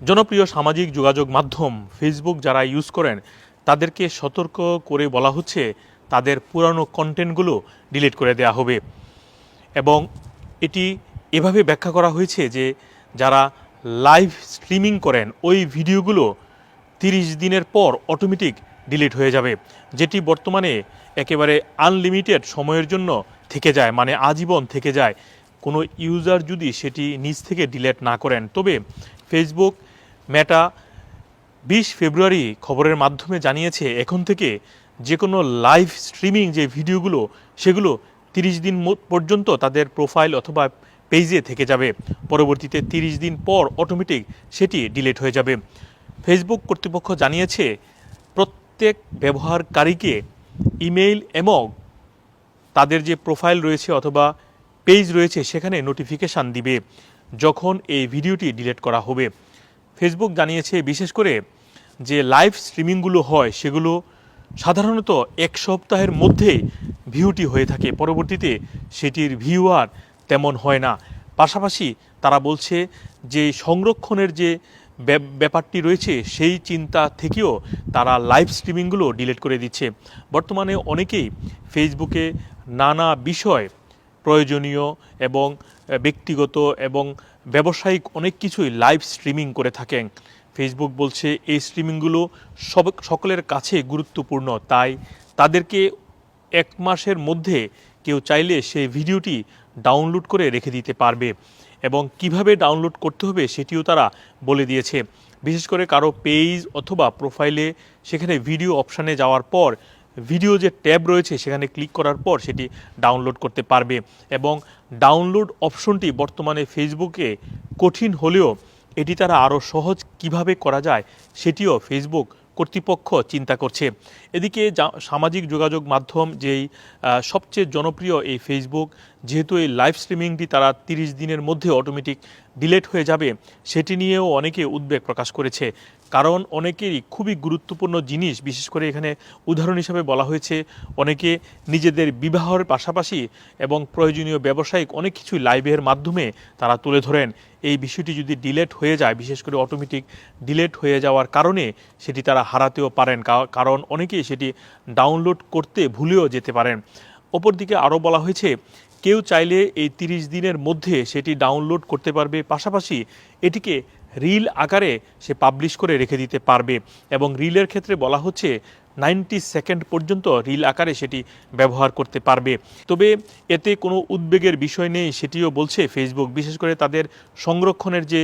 জনপ্রিয় সামাজিক যোগাযোগ মাধ্যম ফেসবুক যারা ইউজ করেন তাদেরকে সতর্ক করে বলা হচ্ছে তাদের পুরানো কন্টেন্টগুলো ডিলিট করে দেওয়া হবে এবং এটি এভাবে ব্যাখ্যা করা হয়েছে যে যারা লাইভ স্ট্রিমিং করেন ওই ভিডিওগুলো 30 দিনের পর অটোমেটিক ডিলিট হয়ে যাবে, যেটি বর্তমানে একেবারে আনলিমিটেড সময়ের জন্য থেকে যায়, মানে আজীবন থেকে যায় কোনো ইউজার যদি সেটি নিজ থেকে ডিলিট না করেন। তবে ফেসবুক মেটা 20 ফেব্রুয়ারি খবরের মাধ্যমে জানিয়েছে এখন থেকে যে কোনো লাইভ স্ট্রিমিং যে ভিডিওগুলো সেগুলো 30 দিন পর্যন্ত তাদের প্রোফাইল অথবা পেজে থেকে যাবে, পরবর্তীতে 30 দিন পর অটোমেটিক সেটি ডিলিট হয়ে যাবে। ফেসবুক কর্তৃপক্ষ জানিয়েছে প্রত্যেক ব্যবহারকারীকে ইমেইল এবং তাদের যে প্রোফাইল রয়েছে অথবা পেজ রয়েছে সেখানে নোটিফিকেশান দিবে যখন এই ভিডিওটি ডিলিট করা হবে। ফেসবুক জানিয়েছে বিশেষ করে যে লাইভ স্ট্রিমিংগুলো হয় সেগুলো সাধারণত 1 সপ্তাহের মধ্যেই ভিউটি হয়ে থাকে, পরবর্তীতে সেটির ভিউ আর তেমন হয় না। পাশাপাশি তারা বলছে যে সংরক্ষণের যে ব্যাপারটি রয়েছে সেই চিন্তা থেকেও তারা লাইভ স্ট্রিমিংগুলো ডিলিট করে দিচ্ছে। বর্তমানে অনেকেই ফেসবুকে নানা বিষয় প্রয়োজনীয় এবং ব্যক্তিগত এবং ব্যবসায়িক অনেক কিছুই লাইভ স্ট্রিমিং করে থাকেন। ফেসবুক বলছে এই স্ট্রিমিংগুলো সকলের কাছে গুরুত্বপূর্ণ, তাই তাদেরকে 1 মাসের মধ্যে কেউ চাইলে সেই ভিডিওটি ডাউনলোড করে রেখে দিতে পারবে এবং কিভাবে ডাউনলোড করতে হবে সেটিও তারা বলে দিয়েছে। বিশেষ করে কারো পেজ অথবা প্রোফাইলে সেখানে ভিডিও অপশানে যাওয়ার পর ভিডিও যে ট্যাব রয়েছে সেখানে ক্লিক করার পর সেটি ডাউনলোড করতে পারবে এবং ডাউনলোড অপশনটি বর্তমানে ফেসবুকে কঠিন হলেও এটি তারা আরও সহজ কিভাবে করা যায় সেটিও ফেসবুক কর্তৃপক্ষ চিন্তা করছে। এদিকে সামাজিক যোগাযোগ মাধ্যম যেই সবচেয়ে জনপ্রিয় এই ফেসবুক, যেহেতু এই লাইভ স্ট্রিমিংটি তারা 30 দিনের মধ্যে অটোমেটিক ডিলিট হয়ে যাবে সেটি নিয়েও অনেকে উদ্বেগ প্রকাশ করেছে, কারণ অনেকেরই খুবই গুরুত্বপূর্ণ জিনিস, বিশেষ করে এখানে উদাহরণ হিসাবে বলা হয়েছে অনেকে নিজেদের বিবাহের পাশাপাশি এবং প্রয়োজনীয় ব্যবসায়িক অনেক কিছু লাইভের মাধ্যমে তারা তুলে ধরেন। এই বিষয়টি যদি ডিলিট হয়ে যায়, বিশেষ করে অটোমেটিক ডিলিট হয়ে যাওয়ার কারণে সেটি তারা হারাতেও পারেন, কারণ অনেকেই সেটি ডাউনলোড করতে ভুলেও যেতে পারেন। অপরদিকে আরও বলা হয়েছে কেউ চাইলে এই 30 দিনের মধ্যে সেটি ডাউনলোড করতে পারবে, পাশাপাশি এটিকে রিল আকারে সে পাবলিশ করে রেখে দিতে পারবে এবং রিলের ক্ষেত্রে বলা হচ্ছে 90 সেকেন্ড পর্যন্ত রিল আকারে সেটি ব্যবহার করতে পারবে। তবে এতে কোনো উদ্বেগের বিষয় নেই সেটিও বলছে ফেসবুক, বিশেষ করে তাদের সংরক্ষণের যে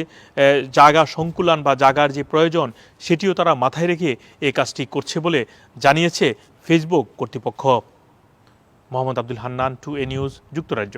জায়গা সংকুলান বা জায়গার যে প্রয়োজন সেটিও তারা মাথায় রেখে এই কাজটি করছে বলে জানিয়েছে ফেসবুক কর্তৃপক্ষ। মোহাম্মদ আব্দুল হান্নান, 2A নিউজ, যুক্তরাজ্য।